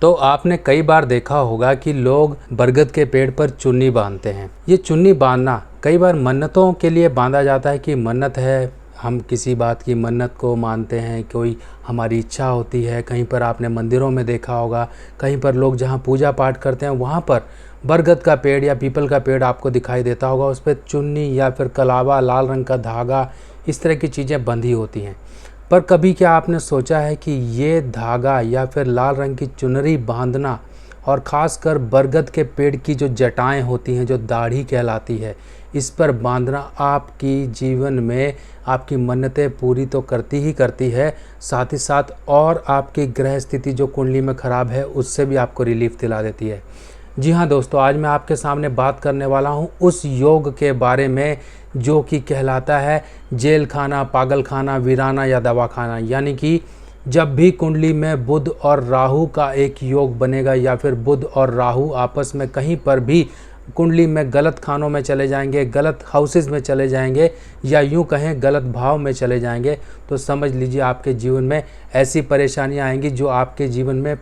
तो आपने कई बार देखा होगा कि लोग बरगद के पेड़ पर चुन्नी बांधते हैं। ये चुन्नी बांधना कई बार मन्नतों के लिए बांधा जाता है कि मन्नत है, हम किसी बात की मन्नत को मानते हैं, कोई हमारी इच्छा होती है। कहीं पर आपने मंदिरों में देखा होगा, कहीं पर लोग जहाँ पूजा पाठ करते हैं वहाँ पर बरगद का पेड़ या पीपल का पेड़ आपको दिखाई देता होगा। उस पर चुन्नी या फिर कलावा, लाल रंग का धागा, इस तरह की चीज़ें बंधी होती हैं। पर कभी क्या आपने सोचा है कि ये धागा या फिर लाल रंग की चुनरी बांधना और ख़ासकर बरगद के पेड़ की जो जटाएं होती हैं, जो दाढ़ी कहलाती है, इस पर बांधना आपकी जीवन में आपकी मन्नतें पूरी तो करती ही करती है, साथ ही साथ और आपकी ग्रह स्थिति जो कुंडली में ख़राब है उससे भी आपको रिलीफ दिला देती है। जी हाँ दोस्तों, आज मैं आपके सामने बात करने वाला हूँ उस योग के बारे में जो कि कहलाता है जेल खाना, पागल खाना, वीराना या दवा खाना। यानी कि जब भी कुंडली में बुध और राहु का एक योग बनेगा या फिर बुध और राहु आपस में कहीं पर भी कुंडली में गलत खानों में चले जाएंगे, गलत हाउसेस में चले जाएंगे या यूँ कहें गलत भाव में चले जाएंगे, तो समझ लीजिए आपके जीवन में ऐसी परेशानियाँ आएंगी जो आपके जीवन में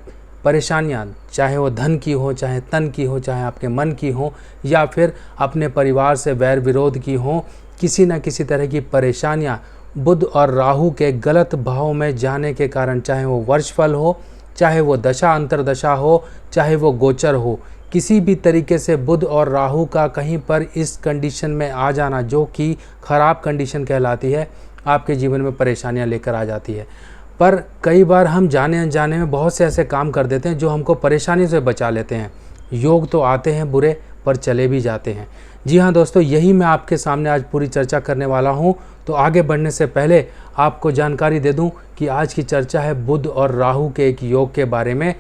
परेशानियाँ, चाहे वो धन की हो, चाहे तन की हो, चाहे आपके मन की हो या फिर अपने परिवार से वैर विरोध की हो, किसी न किसी तरह की परेशानियाँ बुध और राहु के गलत भाव में जाने के कारण, चाहे वो वर्षफल हो, चाहे वो दशा अंतरदशा हो, चाहे वो गोचर हो, किसी भी तरीके से बुध और राहु का कहीं पर इस कंडीशन में आ जाना जो कि ख़राब कंडीशन कहलाती है, आपके जीवन में परेशानियाँ लेकर आ जाती है। पर कई बार हम जाने अनजाने में बहुत से ऐसे काम कर देते हैं जो हमको परेशानी से बचा लेते हैं। योग तो आते हैं बुरे पर चले भी जाते हैं। जी हाँ दोस्तों, यही मैं आपके सामने आज पूरी चर्चा करने वाला हूँ। तो आगे बढ़ने से पहले आपको जानकारी दे दूँ कि आज की चर्चा है बुध और राहु के एक योग के बारे में।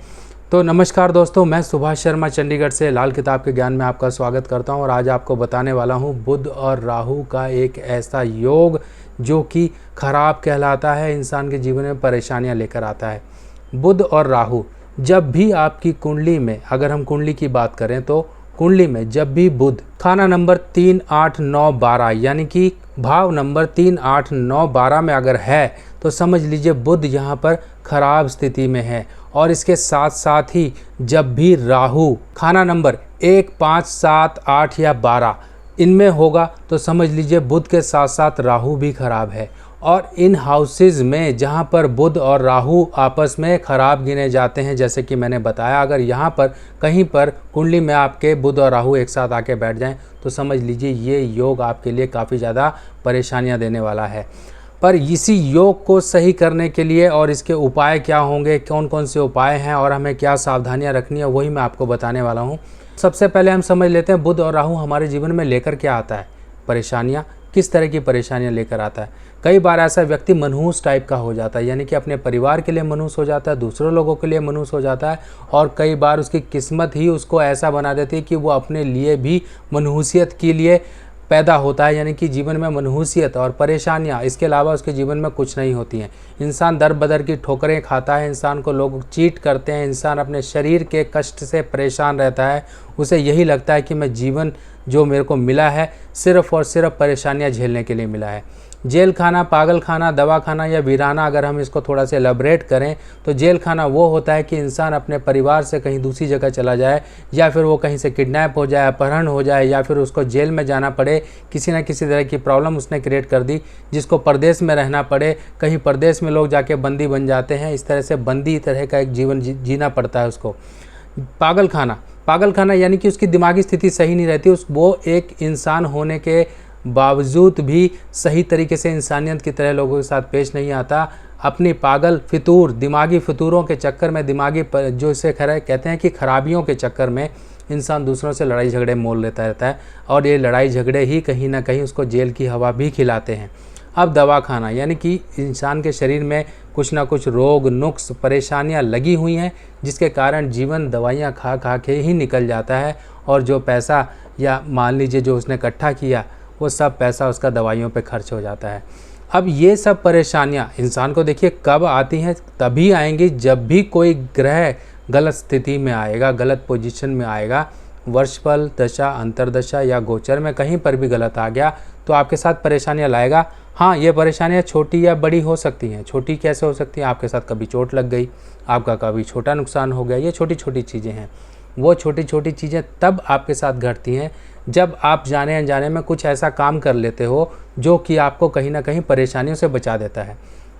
तो नमस्कार दोस्तों, मैं सुभाष शर्मा चंडीगढ़ से लाल किताब के ज्ञान में आपका स्वागत करता हूँ और आज आपको बताने वाला हूँ बुध और राहु का एक ऐसा योग जो कि खराब कहलाता है, इंसान के जीवन में परेशानियां लेकर आता है। बुध और राहु जब भी आपकी कुंडली में, अगर हम कुंडली की बात करें तो कुंडली में जब भी बुध खाना नंबर 3, 8, 9, 12 यानी कि भाव नंबर 3, 8, 9, 12 में अगर है तो समझ लीजिए बुध यहाँ पर खराब स्थिति में है। और इसके साथ साथ ही जब भी राहु खाना नंबर 1, 5, 7, 8 या 12 इनमें होगा तो समझ लीजिए बुध के साथ साथ राहु भी खराब है। और इन हाउसेज में जहां पर बुध और राहु आपस में खराब गिने जाते हैं, जैसे कि मैंने बताया, अगर यहां पर कहीं पर कुंडली में आपके बुध और राहु एक साथ आके बैठ जाएं तो समझ लीजिए ये योग आपके लिए काफ़ी ज़्यादा परेशानियां देने वाला है। पर इसी योग को सही करने के लिए और इसके उपाय क्या होंगे, कौन कौन से उपाय हैं और हमें क्या सावधानियाँ रखनी है, वही मैं आपको बताने वाला हूँ। सबसे पहले हम समझ लेते हैं बुध और राहु हमारे जीवन में लेकर क्या आता है, परेशानियाँ, किस तरह की परेशानियाँ लेकर आता है। कई बार ऐसा व्यक्ति मनहूस टाइप का हो जाता है, यानी कि अपने परिवार के लिए मनहूस हो जाता है, दूसरों लोगों के लिए मनहूस हो जाता है और कई बार उसकी किस्मत ही उसको ऐसा बना देती है कि वो अपने लिए भी मनहूसियत के लिए पैदा होता है। यानी कि जीवन में मनहूसियत और परेशानियाँ, इसके अलावा उसके जीवन में कुछ नहीं होती हैं। इंसान दर बदर की ठोकरें खाता है, इंसान को लोग चीट करते हैं, इंसान अपने शरीर के कष्ट से परेशान रहता है। उसे यही लगता है कि मैं जीवन जो मेरे को मिला है सिर्फ़ और सिर्फ परेशानियाँ झेलने के लिए मिला है। जेल खाना, पागल खाना, दवा खाना या वीराना, अगर हम इसको थोड़ा सा एलैबोरेट करें तो जेल खाना वो होता है कि इंसान अपने परिवार से कहीं दूसरी जगह चला जाए या फिर वो कहीं से किडनैप हो जाए, अपहरण हो जाए या फिर उसको जेल में जाना पड़े, किसी न किसी तरह की प्रॉब्लम उसने क्रिएट कर दी जिसको परदेश में रहना पड़े। कहीं परदेश में लोग जाके बंदी बन जाते हैं, इस तरह से बंदी तरह का एक जीवन जीना पड़ता है उसको। पागल खाना यानी कि उसकी दिमागी स्थिति सही नहीं रहती, वो एक इंसान होने के बावजूद भी सही तरीके से इंसानियत की तरह लोगों के साथ पेश नहीं आता। अपनी पागल फितूर, दिमागी फितूरों के चक्कर में, दिमागी जो इसे कहते हैं कि खराबियों के चक्कर में इंसान दूसरों से लड़ाई झगड़े मोल लेता रहता है और ये लड़ाई झगड़े ही कहीं ना कहीं उसको जेल की हवा भी खिलाते हैं। अब दवा खाना यानी कि इंसान के शरीर में कुछ ना कुछ रोग, नुक्स, परेशानियां लगी हुई हैं जिसके कारण जीवन दवाइयां खा खा के ही निकल जाता है और जो पैसा या मान लीजिए जो उसने इकट्ठा किया वो सब पैसा उसका दवाइयों पे खर्च हो जाता है। अब ये सब परेशानियाँ इंसान को देखिए कब आती हैं, तभी आएंगी जब भी कोई ग्रह गलत स्थिति में आएगा, गलत पोजीशन में आएगा। वर्षफल, दशा, अंतरदशा या गोचर में कहीं पर भी गलत आ गया तो आपके साथ परेशानियाँ लाएगा। हाँ, ये परेशानियाँ छोटी या बड़ी हो सकती हैं। छोटी कैसे हो सकती हैं? आपके साथ कभी चोट लग गई, आपका कभी छोटा नुकसान हो गया, ये छोटी-छोटी चीज़ें हैं। वो छोटी-छोटी चीज़ें तब आपके साथ घटती हैं जब आप जाने-अनजाने में कुछ ऐसा काम कर लेते हो जो कि आपको कहीं न कहीं परेशानियों से बचा देता है।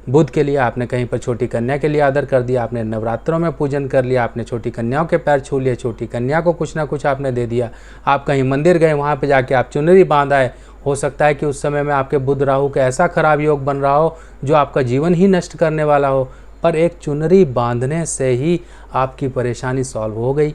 बुध के लिए आपने कहीं पर छोटी कन्या के लिए आदर कर दिया, आपने नवरात्रों में पूजन कर लिया, आपने छोटी कन्याओं के पैर छू लिए, छोटी कन्या को कुछ ना कुछ आपने दे दिया। आप कहीं मंदिर गए, वहाँ पे जाके आप चुनरी बाँध आए। हो सकता है कि उस समय में आपके बुध राहु का ऐसा खराब योग बन रहा हो जो आपका जीवन ही नष्ट करने वाला हो, पर एक चुनरी बाँधने से ही आपकी परेशानी सॉल्व हो गई।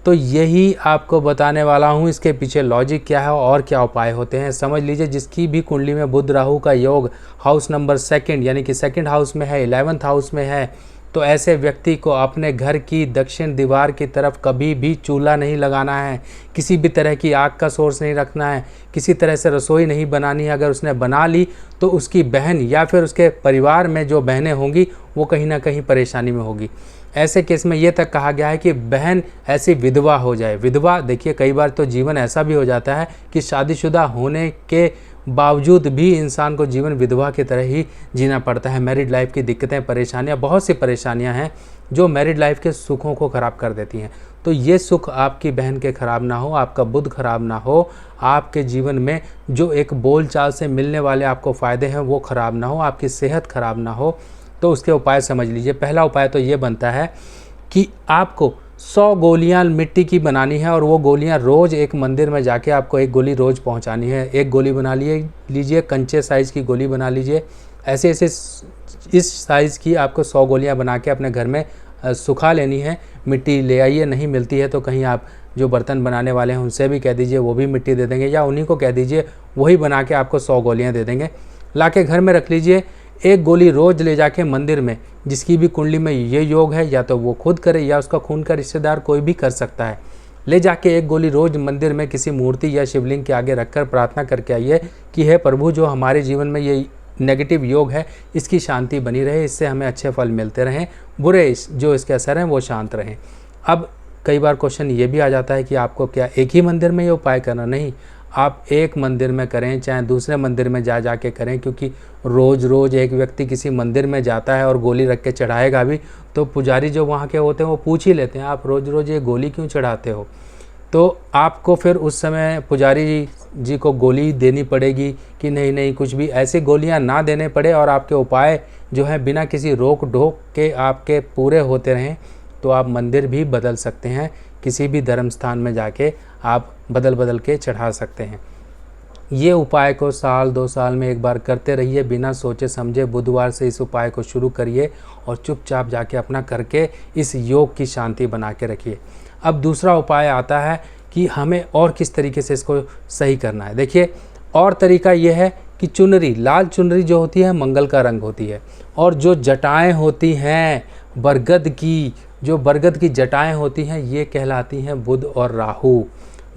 तो यही आपको बताने वाला हूँ, इसके पीछे लॉजिक क्या है और क्या उपाय होते हैं। समझ लीजिए, जिसकी भी कुंडली में बुध राहु का योग हाउस नंबर 2 यानी कि 2nd हाउस में है, 11th हाउस में है, तो ऐसे व्यक्ति को अपने घर की दक्षिण दीवार की तरफ कभी भी चूल्हा नहीं लगाना है, किसी भी तरह की आग का सोर्स नहीं रखना है, किसी तरह से रसोई नहीं बनानी है। अगर उसने बना ली तो उसकी बहन या फिर उसके परिवार में जो बहनें होंगी वो कहीं ना कहीं परेशानी में होगी। ऐसे केस में ये तक कहा गया है कि बहन ऐसी विधवा हो जाए। विधवा, देखिए कई बार तो जीवन ऐसा भी हो जाता है कि शादीशुदा होने के बावजूद भी इंसान को जीवन विधवा की तरह ही जीना पड़ता है। मैरिड लाइफ की दिक्कतें, परेशानियां, बहुत सी परेशानियां हैं जो मैरिड लाइफ के सुखों को ख़राब कर देती हैं। तो ये सुख आपकी बहन के ख़राब ना हो, आपका बुध ख़राब ना हो, आपके जीवन में जो एक बोलचाल से मिलने वाले आपको फ़ायदे हैं वो ख़राब ना हो, आपकी सेहत ख़राब ना हो, तो उसके उपाय समझ लीजिए। पहला उपाय तो ये बनता है कि आपको 100 गोलियां मिट्टी की बनानी है और वो गोलियां रोज़ एक मंदिर में जाके आपको एक गोली रोज़ पहुंचानी है। एक गोली बना लीजिए, कंचे साइज़ की गोली बना लीजिए। ऐसे ऐसे इस साइज़ की आपको 100 गोलियां बना के अपने घर में सुखा लेनी है। मिट्टी ले आइए, नहीं मिलती है तो कहीं आप जो बर्तन बनाने वाले हैं उनसे भी कह दीजिए, वो भी मिट्टी दे देंगे, या उन्हीं को कह दीजिए वही बना के आपको 100 गोलियाँ दे देंगे। ला के घर में रख लीजिए। एक गोली रोज़ ले जाके मंदिर में, जिसकी भी कुंडली में ये योग है, या तो वो खुद करे या उसका खून का रिश्तेदार कोई भी कर सकता है, ले जाके एक गोली रोज़ मंदिर में किसी मूर्ति या शिवलिंग के आगे रखकर प्रार्थना करके आइए कि हे प्रभु, जो हमारे जीवन में ये नेगेटिव योग है इसकी शांति बनी रहे, इससे हमें अच्छे फल मिलते रहें, बुरे जो इसके असर हैं वो शांत रहें। अब कई बार क्वेश्चन ये भी आ जाता है कि आपको क्या एक ही मंदिर में ये उपाय करना? नहीं, आप एक मंदिर में करें चाहे दूसरे मंदिर में जा के करें, क्योंकि रोज़ रोज़ एक व्यक्ति किसी मंदिर में जाता है और गोली रख के चढ़ाएगा भी तो पुजारी जो वहाँ के होते हैं वो पूछ ही लेते हैं, आप रोज़ रोज़ ये गोली क्यों चढ़ाते हो? तो आपको फिर उस समय पुजारी जी को गोली देनी पड़ेगी कि नहीं कुछ भी ऐसी गोलियां ना देने पड़े और आपके उपाय जो है बिना किसी रोक ढोक के आपके पूरे होते रहें, तो आप मंदिर भी बदल सकते हैं। किसी भी धर्म स्थान में जाके आप बदल के चढ़ा सकते हैं। ये उपाय को साल 2 साल में एक बार करते रहिए, बिना सोचे समझे। बुधवार से इस उपाय को शुरू करिए और चुपचाप जाके अपना करके इस योग की शांति बना के रखिए। अब दूसरा उपाय आता है कि हमें और किस तरीके से इसको सही करना है। देखिए, और तरीका ये है कि चुनरी, लाल चुनरी जो होती है मंगल का रंग होती है, और जो जटाएं होती हैं बरगद की, जो बरगद की जटाएं होती हैं ये कहलाती हैं बुध और राहु।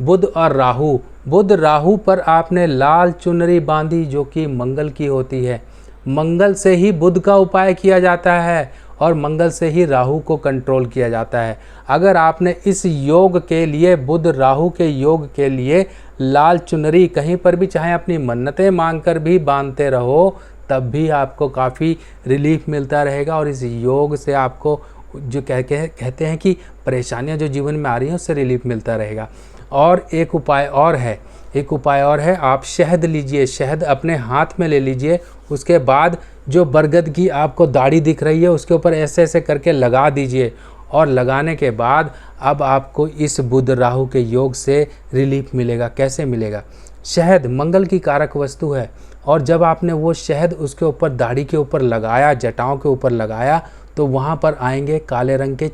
बुध और राहु, बुध राहु पर आपने लाल चुनरी बांधी जो कि मंगल की होती है। मंगल से ही बुध का उपाय किया जाता है और मंगल से ही राहु को कंट्रोल किया जाता है। अगर आपने इस योग के लिए, बुध राहु के योग के लिए लाल चुनरी कहीं पर भी चाहे अपनी मन्नतें मांग कर भी बांधते रहो, तब भी आपको काफ़ी रिलीफ मिलता रहेगा। और इस योग से आपको जो कहते हैं कि परेशानियां जो जीवन में आ रही हैं उससे रिलीफ मिलता रहेगा। और एक उपाय और है, आप शहद लीजिए, शहद अपने हाथ में ले लीजिए। उसके बाद जो बरगद की आपको दाढ़ी दिख रही है उसके ऊपर ऐसे ऐसे करके लगा दीजिए, और लगाने के बाद अब आपको इस बुध राहु के योग से रिलीफ मिलेगा। कैसे मिलेगा? शहद मंगल की कारक वस्तु है, और जब आपने वो शहद उसके ऊपर, दाढ़ी के ऊपर लगाया, जटाओं के ऊपर लगाया, तो वहाँ पर आएंगे काले रंग के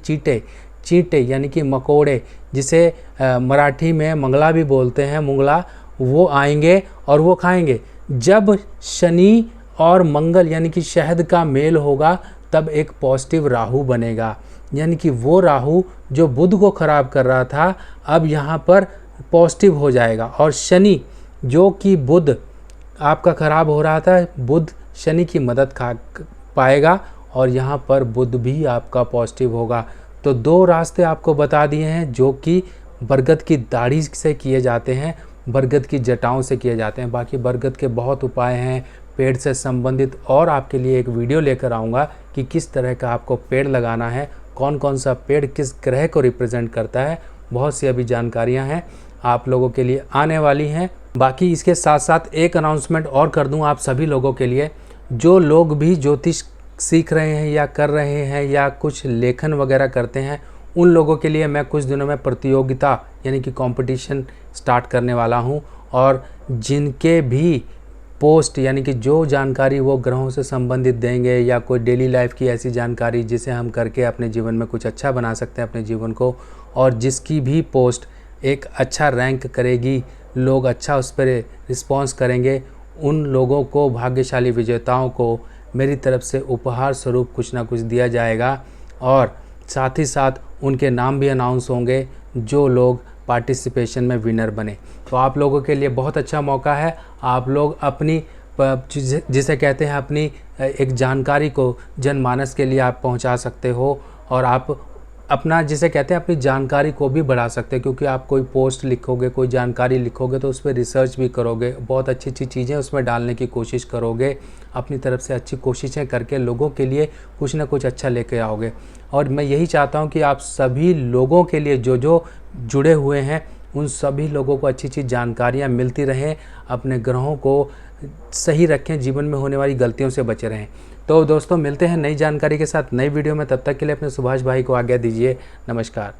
चींटे यानी कि मकोड़े, जिसे मराठी में मंगला भी बोलते हैं, मुंगला, वो आएंगे और वो खाएंगे। जब शनि और मंगल यानी कि शहद का मेल होगा तब एक पॉजिटिव राहु बनेगा, यानी कि वो राहु जो बुध को खराब कर रहा था अब यहाँ पर पॉजिटिव हो जाएगा। और शनि जो कि बुध आपका खराब हो रहा था, बुध शनि की मदद पाएगा और यहाँ पर बुध भी आपका पॉजिटिव होगा। तो 2 रास्ते आपको बता दिए हैं जो कि बरगद की दाढ़ी से किए जाते हैं, बरगद की जटाओं से किए जाते हैं। बाकी बरगद के बहुत उपाय हैं, पेड़ से संबंधित और आपके लिए एक वीडियो लेकर आऊँगा कि किस तरह का आपको पेड़ लगाना है, कौन कौन सा पेड़ किस ग्रह को रिप्रेजेंट करता है। बहुत सी अभी जानकारियाँ हैं आप लोगों के लिए आने वाली हैं। बाकी इसके साथ साथ एक अनाउंसमेंट और कर दूं आप सभी लोगों के लिए, जो लोग भी ज्योतिष सीख रहे हैं या कर रहे हैं या कुछ लेखन वगैरह करते हैं, उन लोगों के लिए मैं कुछ दिनों में प्रतियोगिता यानी कि कंपटीशन स्टार्ट करने वाला हूं। और जिनके भी पोस्ट यानी कि जो जानकारी वो ग्रहों से संबंधित देंगे या कोई डेली लाइफ की ऐसी जानकारी जिसे हम करके अपने जीवन में कुछ अच्छा बना सकते हैं अपने जीवन को, और जिसकी भी पोस्ट एक अच्छा रैंक करेगी, लोग अच्छा उस पर रिस्पॉन्स करेंगे, उन लोगों को, भाग्यशाली विजेताओं को मेरी तरफ से उपहार स्वरूप कुछ ना कुछ दिया जाएगा। और साथ ही साथ उनके नाम भी अनाउंस होंगे जो लोग पार्टिसिपेशन में विनर बने। तो आप लोगों के लिए बहुत अच्छा मौका है। आप लोग अपनी जिसे कहते हैं अपनी एक जानकारी को जनमानस के लिए आप पहुंचा सकते हो, और आप अपना जिसे कहते हैं अपनी जानकारी को भी बढ़ा सकते हैं, क्योंकि आप कोई पोस्ट लिखोगे, कोई जानकारी लिखोगे तो उस पर रिसर्च भी करोगे, बहुत अच्छी अच्छी चीज़ें उसमें डालने की कोशिश करोगे, अपनी तरफ से अच्छी कोशिशें करके लोगों के लिए कुछ ना कुछ अच्छा लेके आओगे। और मैं यही चाहता हूँ कि आप सभी लोगों के लिए जो जो जुड़े हुए हैं उन सभी लोगों को अच्छी अच्छी जानकारियाँ मिलती रहें, अपने ग्रहों को सही रखें, जीवन में होने वाली गलतियों से बचे रहें। तो दोस्तों मिलते हैं नई जानकारी के साथ नई वीडियो में, तब तक के लिए अपने सुभाष भाई को आज्ञा दीजिए। नमस्कार।